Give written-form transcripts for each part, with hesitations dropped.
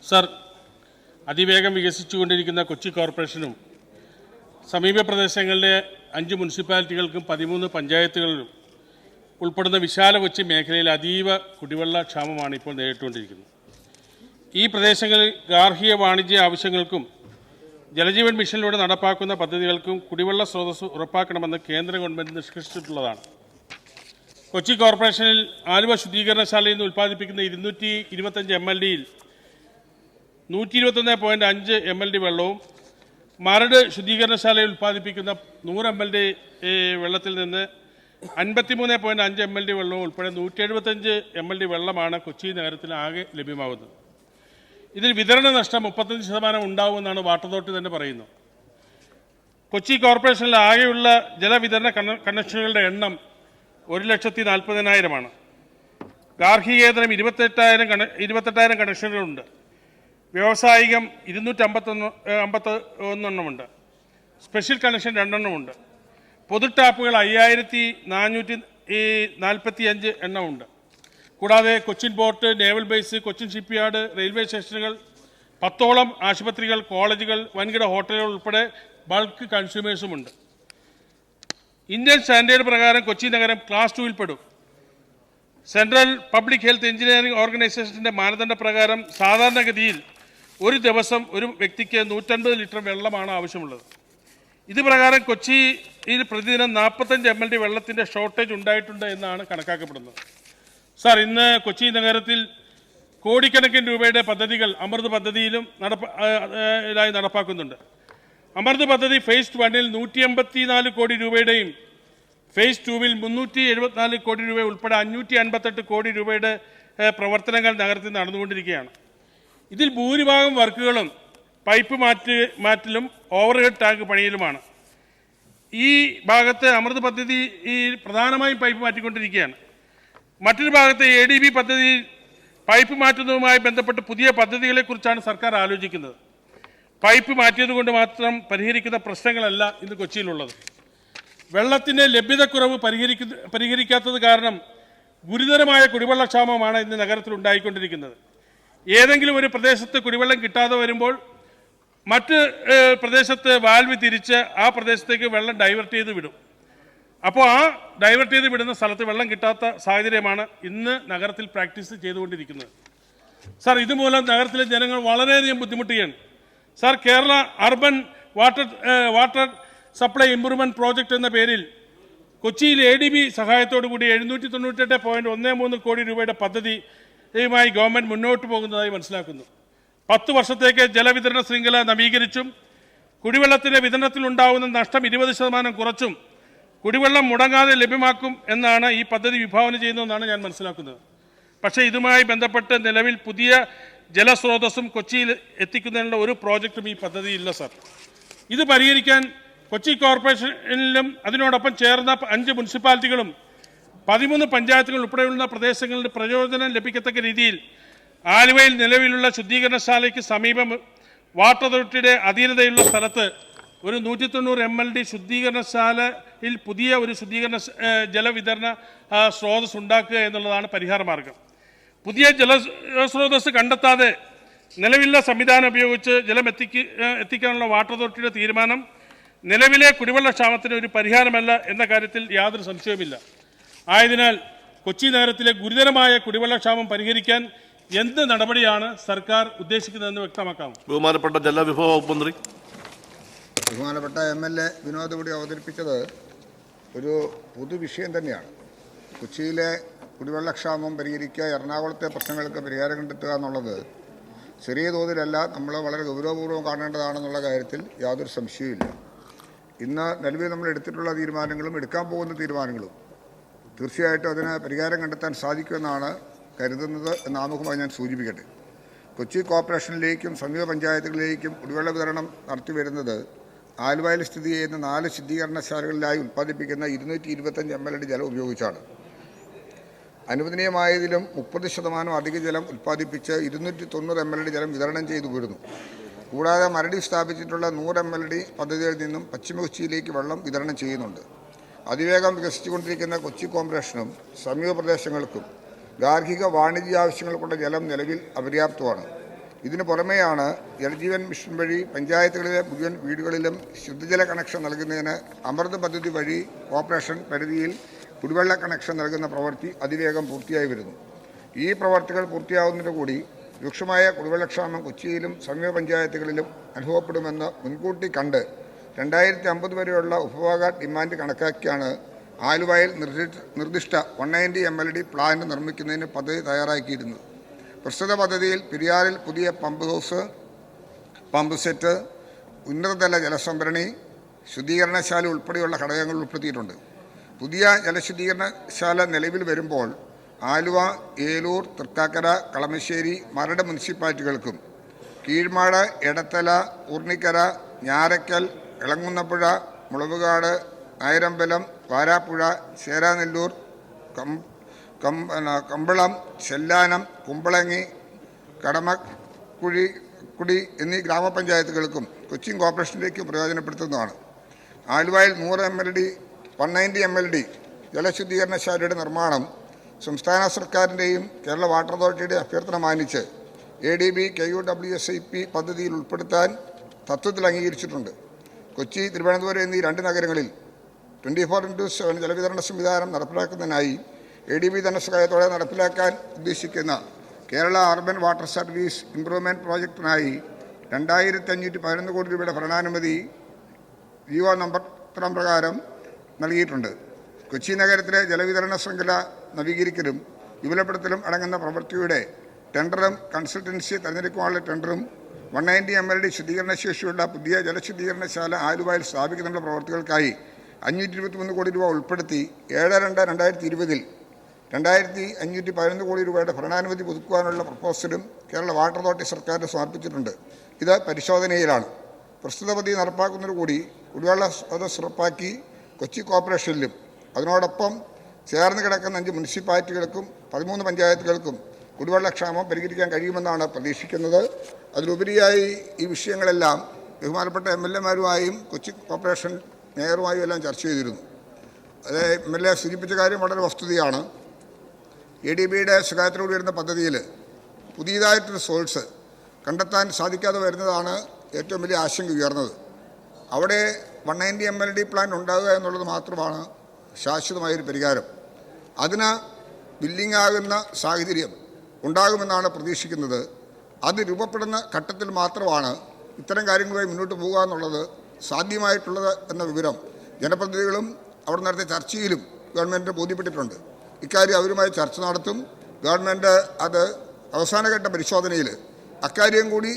Sir, അതിവേഗം വികസിച്ചുകൊണ്ടിരിക്കുന്ന കൊച്ചി കോർപ്പറേഷനും സമീപ പ്രദേശങ്ങളിലെ 5 മുനിസിപ്പാലിറ്റികൾക്കും 13 പഞ്ചായത്തുകളിലും ഉൾപ്പെടുന്ന വിശാല കൊച്ചി മേഖലയിൽ അതീവ കുടിവെള്ള ക്ഷാമമാണ് ഇപ്പോൾ നേരിട്ടുകൊണ്ടിരിക്കുന്നത്. ഈ പ്രദേശങ്ങളിൽ ഗാർഹിക വാണിജ്യ ആവശ്യങ്ങൾക്കും ജലജീവൻ മിഷനിലൂടെ നടപ്പാക്കുന്ന പദ്ധതികൾക്കും കുടിവെള്ള സ്രോതസ് ഉറപ്പാക്കണമെന്ന് കേന്ദ്ര ഗവൺമെൻറ് നിഷ്കർഷിച്ചിട്ടുള്ളതാണ്. കൊച്ചി കോർപ്പറേഷനിൽ ആലുവ ശുദ്ധീകരണശാലയിൽ നിന്ന് ഉൽപ്പാദിപ്പിക്കുന്ന 225 MLD-യിൽ 121.5 MLD വെള്ളവും മരട് ശുദ്ധീകരണശാലയിൽ ഉൽപ്പാദിപ്പിക്കുന്ന 100 MLD വെള്ളത്തിൽ നിന്ന് 53.5 MLD വെള്ളവും ഉൾപ്പെടെ 175 MLD വെള്ളമാണ് കൊച്ചി നഗരത്തിൽ ആകെ ലഭ്യമാകുന്നത്. ഇതിൽ വിതരണ നഷ്ടം 35% ഉണ്ടാവുമെന്നാണ് വാട്ടർ അതോറിറ്റി തന്നെ പറയുന്നത്. കൊച്ചി കോർപ്പറേഷനിൽ ആകെയുള്ള ജലവിതരണ കണക്ഷനുകളുടെ എണ്ണം 1,40,000-ആണ്. ഗാർഹികേതരം 28,000 കണക്ഷനുകളുണ്ട്. വ്യാവസായികം 251 സ്പെഷ്യൽ കണക്ഷൻ 2 എണ്ണമുണ്ട്. പൊതു ടാപ്പുകൾ 5,445 എണ്ണമുണ്ട്. കൂടാതെ Cochin port, naval base, Cochin shipyard, railway സ്റ്റേഷനുകൾ, 10ഓളം ആശുപത്രികൾ, കോളേജുകൾ, വൻകിട ഹോട്ടലുകൾ ഉൾപ്പെടെ ബൾക്ക് കൺസ്യൂമേഴ്സുമുണ്ട്. ഇന്ത്യൻ സ്റ്റാൻഡേർഡ് പ്രകാരം കൊച്ചി നഗരം ക്ലാസ് 2-ൽ പെടും. സെൻട്രൽ പബ്ലിക് ഹെൽത്ത് എഞ്ചിനീയറിംഗ് ഓർഗനൈസേഷൻ്റെ മാനദണ്ഡ പ്രകാരം സാധാരണഗതിയിൽ ഒരു ദിവസം ഒരു വ്യക്തിക്ക് 150 ലിറ്റർ വെള്ളമാണ് ആവശ്യമുള്ളത്. ഇത് പ്രകാരം കൊച്ചിയിൽ പ്രതിദിനം 45 MLD വെള്ളത്തിൻ്റെ ഷോർട്ടേജ് ഉണ്ടായിട്ടുണ്ട് എന്നാണ് കണക്കാക്കപ്പെടുന്നത്. സാർ, ഇന്ന് കൊച്ചി നഗരത്തിൽ കോടിക്കണക്കിന് രൂപയുടെ പദ്ധതികൾ അമൃത് പദ്ധതിയിലും നടപ്പാക്കുന്നുണ്ട്. അമൃത് പദ്ധതി ഫേസ് 1-ൽ 184 കോടി രൂപയുടെയും ഫേസ് 2-ൽ 374 കോടി രൂപ ഉൾപ്പെടെ 558 കോടി രൂപയുടെ പ്രവർത്തനങ്ങൾ നഗരത്തിൽ നടന്നുകൊണ്ടിരിക്കുകയാണ്. ഇതിൽ ഭൂരിഭാഗം വർക്കുകളും പൈപ്പ് മാറ്റലും ഓവർഹെഡ് ടാങ്ക് പണിയിലുമാണ്. ഈ ഭാഗത്ത് അമൃത് പദ്ധതി പ്രധാനമായും പൈപ്പ് മാറ്റിക്കൊണ്ടിരിക്കുകയാണ്. മറ്റൊരു ഭാഗത്ത് ADB പദ്ധതി പൈപ്പ് മാറ്റുന്നതുമായി ബന്ധപ്പെട്ട് പുതിയ പദ്ധതികളെക്കുറിച്ചാണ് സർക്കാർ ആലോചിക്കുന്നത്. പൈപ്പ് മാറ്റിയതുകൊണ്ട് മാത്രം പരിഹരിക്കുന്ന പ്രശ്നങ്ങളല്ല ഇന്ന് കൊച്ചിയിലുള്ളത്. വെള്ളത്തിൻ്റെ ലഭ്യതക്കുറവ് പരിഹരിക്കാത്തത് കാരണം ഗുരുതരമായ കുടിവെള്ളക്ഷാമമാണ് ഇന്ന് നഗരത്തിൽ ഉണ്ടായിക്കൊണ്ടിരിക്കുന്നത്. ഏതെങ്കിലും ഒരു പ്രദേശത്ത് കുടിവെള്ളം കിട്ടാതെ വരുമ്പോൾ മറ്റ് പ്രദേശത്ത് വാൽവ് തിരിച്ച് ആ പ്രദേശത്തേക്ക് വെള്ളം ഡൈവേർട്ട് ചെയ്ത് വിടും. അപ്പോൾ ആ ഡൈവേർട്ട് ചെയ്ത് വിടുന്ന സ്ഥലത്ത് വെള്ളം കിട്ടാത്ത സാഹചര്യമാണ് ഇന്ന് നഗരത്തിൽ പ്രാക്ടീസ് ചെയ്തുകൊണ്ടിരിക്കുന്നത്. സാർ, ഇതുമൂലം നഗരത്തിലെ ജനങ്ങൾ വളരെയധികം ബുദ്ധിമുട്ടുകയാണ്. Sir, Kerala urban water supply improvement project എന്ന പേരിൽ കൊച്ചിയിൽ ADB സഹായത്തോടു കൂടി 798.13 കോടി രൂപയുടെ പദ്ധതിയുമായി ഗവൺമെൻറ് മുന്നോട്ട് പോകുന്നതായി മനസ്സിലാക്കുന്നു. 10 വർഷത്തേക്ക് ജലവിതരണ ശൃംഖല നവീകരിച്ചും കുടിവെള്ളത്തിൻ്റെ വിതരണത്തിലുണ്ടാകുന്ന നഷ്ടം 20% കുറച്ചും കുടിവെള്ളം മുടങ്ങാതെ ലഭ്യമാക്കും എന്നാണ് ഈ പദ്ധതി വിഭാവന ചെയ്യുന്നതെന്നാണ് ഞാൻ മനസ്സിലാക്കുന്നത്. പക്ഷേ ഇതുമായി ബന്ധപ്പെട്ട് നിലവിൽ പുതിയ ജലസ്രോതസ്സും കൊച്ചിയിൽ എത്തിക്കുന്നതിനുള്ള ഒരു പ്രോജക്റ്റും ഈ പദ്ധതിയില്ല. സാർ, ഇത് പരിഹരിക്കാൻ കൊച്ചി കോർപ്പറേഷനിലും അതിനോടൊപ്പം ചേർന്ന 5 മുനിസിപ്പാലിറ്റികളും 13 പഞ്ചായത്തുകൾ ഉൾപ്പെടെയുള്ള പ്രദേശങ്ങളിൽ പ്രയോജനം ലഭിക്കത്തക്ക രീതിയിൽ ആലുവയിൽ നിലവിലുള്ള ശുദ്ധീകരണശാലയ്ക്ക് സമീപം വാട്ടർ അതോറിറ്റിയുടെ അധീനതയുള്ള സ്ഥലത്ത് ഒരു 190 MLD ശുദ്ധീകരണശാലയിൽ പുതിയ ഒരു ജലവിതരണ സ്രോതസ് ഉണ്ടാക്കുക എന്നുള്ളതാണ് പരിഹാര മാർഗം. പുതിയ ജലസ്രോതസ് കണ്ടെത്താതെ നിലവിലുള്ള സംവിധാനം ഉപയോഗിച്ച് ജലം എത്തിക്കാനുള്ള വാട്ടർ അതോറിറ്റിയുടെ തീരുമാനം നിലവിലെ കുടിവെള്ളക്ഷാമത്തിന് ഒരു പരിഹാരമല്ല എന്ന കാര്യത്തിൽ യാതൊരു സംശയവുമില്ല. ആയതിനാൽ കൊച്ചി നഗരത്തിലെ ഗുരുതരമായ കുടിവെള്ളക്ഷാമം പരിഹരിക്കാൻ എന്ത് നടപടിയാണ് സർക്കാർ ഉദ്ദേശിക്കുന്നതെന്ന് വ്യക്തമാക്കാമോ? ബഹുമാനപ്പെട്ട ജലവിഭവ വകുപ്പ് മന്ത്രി. ബഹുമാനപ്പെട്ട MLA വിനോദ് കൂടി അവതരിപ്പിച്ചത് ഒരു പൊതുവിഷയം തന്നെയാണ്. കൊച്ചിയിലെ കുടിവെള്ളക്ഷാമം പരിഹരിക്കുക, എറണാകുളത്തെ പ്രശ്നങ്ങൾക്ക് പരിഹാരം കണ്ടെത്തുക എന്നുള്ളത് ചെറിയ തോതിലല്ല, നമ്മൾ വളരെ ഗൗരവപൂർവ്വം കാണേണ്ടതാണെന്നുള്ള കാര്യത്തിൽ യാതൊരു സംശയവുമില്ല. ഇന്ന് നിലവിൽ നമ്മൾ എടുത്തിട്ടുള്ള തീരുമാനങ്ങളും എടുക്കാൻ പോകുന്ന തീരുമാനങ്ങളും തീർച്ചയായിട്ടും അതിന് പരിഹാരം കണ്ടെത്താൻ സാധിക്കുമെന്നാണ് കരുതുന്നത് എന്ന് ആമുഖമായി ഞാൻ സൂചിപ്പിക്കട്ടെ. കൊച്ചി കോർപ്പറേഷനിലേക്കും സമീപ പഞ്ചായത്തുകളിലേക്കും കുടിവെള്ള വിതരണം നടത്തിവരുന്നത് ആലുവയിൽ സ്ഥിതി ചെയ്യുന്ന 4 ശുദ്ധീകരണശാലകളിലായി ഉൽപ്പാദിപ്പിക്കുന്ന 225 MLD ജലം ഉപയോഗിച്ചാണ്. അനുവദനീയമായതിലും 30% അധിക ജലം ഉൽപ്പാദിപ്പിച്ച് 290 MLD ജലം വിതരണം ചെയ്തു വരുന്നു. കൂടാതെ മരടിൽ സ്ഥാപിച്ചിട്ടുള്ള 100 MLD പദ്ധതിയിൽ നിന്നും പശ്ചിമ കൊച്ചിയിലേക്ക് വെള്ളം വിതരണം ചെയ്യുന്നുണ്ട്. അതിവേഗം വികസിച്ചുകൊണ്ടിരിക്കുന്ന കൊച്ചി കോർപ്പറേഷനും സമീപ പ്രദേശങ്ങൾക്കും ഗാർഹിക വാണിജ്യ ആവശ്യങ്ങൾക്കുള്ള ജലം നിലവിൽ അപര്യാപ്തമാണ്. ഇതിനു പുറമെയാണ് ജലജീവൻ മിഷൻ വഴി പഞ്ചായത്തുകളിലെ മുഴുവൻ വീടുകളിലും ശുദ്ധജല കണക്ഷൻ നൽകുന്നതിന് അമൃത് പദ്ധതി വഴി കോർപ്പറേഷൻ പരിധിയിൽ കുടിവെള്ള കണക്ഷൻ നൽകുന്ന പ്രവൃത്തി അതിവേഗം പൂർത്തിയായി വരുന്നു. ഈ പ്രവർത്തികൾ പൂർത്തിയാവുന്നതോടുകൂടി രൂക്ഷമായ കുടിവെള്ളക്ഷാമം കൊച്ചിയിലും സമീപ പഞ്ചായത്തുകളിലും അനുഭവപ്പെടുമെന്ന് മുൻകൂട്ടി കണ്ട് 2050 വരെയുള്ള ഉപഭോഗ ഡിമാൻഡ് കണക്കാക്കിയാണ് ആലുവയിൽ നിർദ്ദിഷ്ട 190 MLD പ്ലാന്റ് നിർമ്മിക്കുന്നതിന് പദ്ധതി തയ്യാറാക്കിയിരുന്നത്. പ്രസ്തുത പദ്ധതിയിൽ പെരിയാറിൽ പുതിയ പമ്പ് ഹൗസ്, പമ്പ് സെറ്റ്, ഉന്നതതല ജലസംഭരണി, ശുദ്ധീകരണശാല ഉൾപ്പെടെയുള്ള ഘടകങ്ങൾ ഉൾപ്പെടുത്തിയിട്ടുണ്ട്. പുതിയ ജലശുദ്ധീകരണശാല നിലവിൽ വരുമ്പോൾ ആലുവ, ഏലൂർ, തൃക്കാക്കര, കളമശ്ശേരി, മരട് മുനിസിപ്പാലിറ്റികൾക്കും കീഴ്മാട്, എടത്തല, ഊർണിക്കര, ഞാറയ്ക്കൽ, ഇളങ്ങുന്നപ്പുഴ, മുളവുകാട്, നായരമ്പലം, വാരാപ്പുഴ, ചേരാനെല്ലൂർ, കമ്പളം, ചെല്ലാനം, കുമ്പളങ്ങി, കടമക്കുടി എന്നീ ഗ്രാമപഞ്ചായത്തുകൾക്കും കൊച്ചിൻ കോർപ്പറേഷനിലേക്കും പ്രയോജനപ്പെടുത്തുന്നതാണ്. ആലുവയിൽ 190 MLD ജലശുദ്ധീകരണശാലയുടെ നിർമ്മാണം സംസ്ഥാന സർക്കാരിൻ്റെയും കേരള വാട്ടർ അതോറിറ്റിയുടെ അഭ്യർത്ഥന മാനിച്ച് ADB KUWSIP പദ്ധതിയിൽ ഉൾപ്പെടുത്താൻ തത്വത്തിൽ അംഗീകരിച്ചിട്ടുണ്ട്. കൊച്ചി, തിരുവനന്തപുരം എന്നീ 2 നഗരങ്ങളിൽ 24/7 ജലവിതരണ സംവിധാനം നടപ്പിലാക്കുന്നതിനായി ADB ധനസഹായത്തോടെ നടപ്പിലാക്കാൻ ഉദ്ദേശിക്കുന്ന Kerala urban water service improvement പ്രോജക്റ്റിനായി 2511 കോടി രൂപയുടെ ഭരണാനുമതി ജീവോ നമ്പർ പ്രകാരം നൽകിയിട്ടുണ്ട്. കൊച്ചി നഗരത്തിലെ ജലവിതരണ ശൃംഖല നവീകരിക്കലും വിപുലപ്പെടുത്തലും അടങ്ങുന്ന പ്രവൃത്തിയുടെ ടെൻഡറും കൺസൾട്ടൻസി തെരഞ്ഞെടുക്കാനുള്ള ടെൻഡറും 190 MLD ശുദ്ധീകരണ ശേഷിയുള്ള പുതിയ ജലശുദ്ധീകരണശാല ആലുവയിൽ സ്ഥാപിക്കുന്നതിനുള്ള പ്രവൃത്തികൾക്കായി 523 കോടി രൂപ ഉൾപ്പെടുത്തി 7/2/2020 2511 കോടി രൂപയുടെ ഭരണാനുമതി പുതുക്കുവാനുള്ള പ്രപ്പോസലും കേരള വാട്ടർ അതോറിറ്റി സർക്കാരിന് സമർപ്പിച്ചിട്ടുണ്ട്. ഇത് പരിശോധനയിലാണ്. പ്രസ്തുത പദ്ധതി നടപ്പാക്കുന്നതോടുകൂടി കുടിവെള്ള സ്രോതസ് ഉറപ്പാക്കി കൊച്ചി കോർപ്പറേഷനിലും അതിനോടൊപ്പം ചേർന്ന് കിടക്കുന്ന 5 മുനിസിപ്പാലിറ്റികൾക്കും 13 പഞ്ചായത്തുകൾക്കും കുടിവെള്ളക്ഷാമം പരിഹരിക്കാൻ കഴിയുമെന്നാണ് പ്രതീക്ഷിക്കുന്നത്. അതിലുപരിയായി ഈ വിഷയങ്ങളെല്ലാം ബഹുമാനപ്പെട്ട MLAമാരുമായും കൊച്ചി കോർപ്പറേഷൻ മേയറുമായും എല്ലാം ചർച്ച ചെയ്തിരുന്നു. അത് MLA സൂചിപ്പിച്ച കാര്യം വളരെ വസ്തുതയാണ്. ADBയുടെ സഹായത്തോടെ വരുന്ന പദ്ധതിയിൽ പുതിയതായിട്ടൊരു സോഴ്സ് കണ്ടെത്താൻ സാധിക്കാതെ വരുന്നതാണ് ഏറ്റവും വലിയ ആശങ്ക ഉയർന്നത്. അവിടെ 190 MLD പ്ലാൻ ഉണ്ടാകുക എന്നുള്ളത് മാത്രമാണ് ശാശ്വതമായൊരു പരിഹാരം. അതിന് ബില്ലിംഗ് ആകുന്ന സാഹചര്യം ഉണ്ടാകുമെന്നാണ് പ്രതീക്ഷിക്കുന്നത്. അത് രൂപപ്പെടുന്ന ഘട്ടത്തിൽ മാത്രമാണ് ഇത്തരം കാര്യങ്ങളുമായി മുന്നോട്ട് പോകുക എന്നുള്ളത് സാധ്യമായിട്ടുള്ളത് എന്ന വിവരം ജനപ്രതിനിധികളും അവിടെ നടത്തിയ ചർച്ചയിലും ഗവൺമെൻറ്റിന് ബോധ്യപ്പെട്ടിട്ടുണ്ട്. ഇക്കാര്യം അവരുമായി ചർച്ച നടത്തും. ഗവൺമെൻറ് അത് അവസാനഘട്ട പരിശോധനയിൽ അക്കാര്യം കൂടി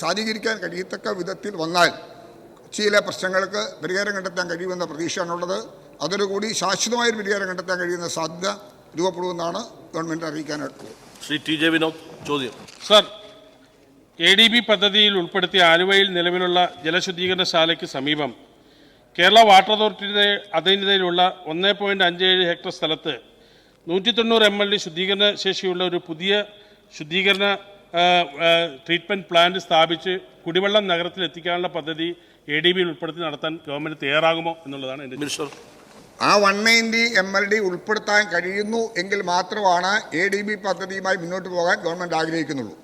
സാധൂകരിക്കാൻ കഴിയത്തക്ക വിധത്തിൽ വന്നാൽ കൊച്ചിയിലെ പ്രശ്നങ്ങൾക്ക് പരിഹാരം കണ്ടെത്താൻ കഴിയുമെന്ന പ്രതീക്ഷയാണുള്ളത്. അതോടുകൂടി ശാശ്വതമായൊരു പരിഹാരം കണ്ടെത്താൻ കഴിയുന്ന സാധ്യത രൂപപ്പെടുമെന്നാണ് ഗവൺമെൻറ് അറിയിക്കാനായിട്ടുള്ളത്. ശ്രീ TJ വിനോദ് ചോദ്യം. സർ, ADB പദ്ധതിയിൽ ഉൾപ്പെടുത്തിയ ആലുവയിൽ നിലവിലുള്ള ജലശുദ്ധീകരണശാലയ്ക്ക് സമീപം കേരള വാട്ടർ അതോറിറ്റിയുടെ അധീനതയിലുള്ള 1.57 ഹെക്ടർ സ്ഥലത്ത് 190 MLD ശുദ്ധീകരണ ശേഷിയുള്ള ഒരു പുതിയ ശുദ്ധീകരണ ട്രീറ്റ്മെൻറ്റ് പ്ലാന്റ് സ്ഥാപിച്ച് കുടിവെള്ളം നഗരത്തിൽ എത്തിക്കാനുള്ള പദ്ധതി ADBയിൽ ഉൾപ്പെടുത്തി നടത്താൻ ഗവൺമെൻറ് തയ്യാറാകുമോ എന്നുള്ളതാണ് എൻ്റെ മിനിസ്റ്റർ. ആ 190 MLD ഉൾപ്പെടുത്താൻ കഴിയുന്നു എങ്കിൽ മാത്രമാണ് ADB പദ്ധതിയുമായി മുന്നോട്ട് പോകാൻ ഗവൺമെൻറ് ആഗ്രഹിക്കുന്നുള്ളൂ.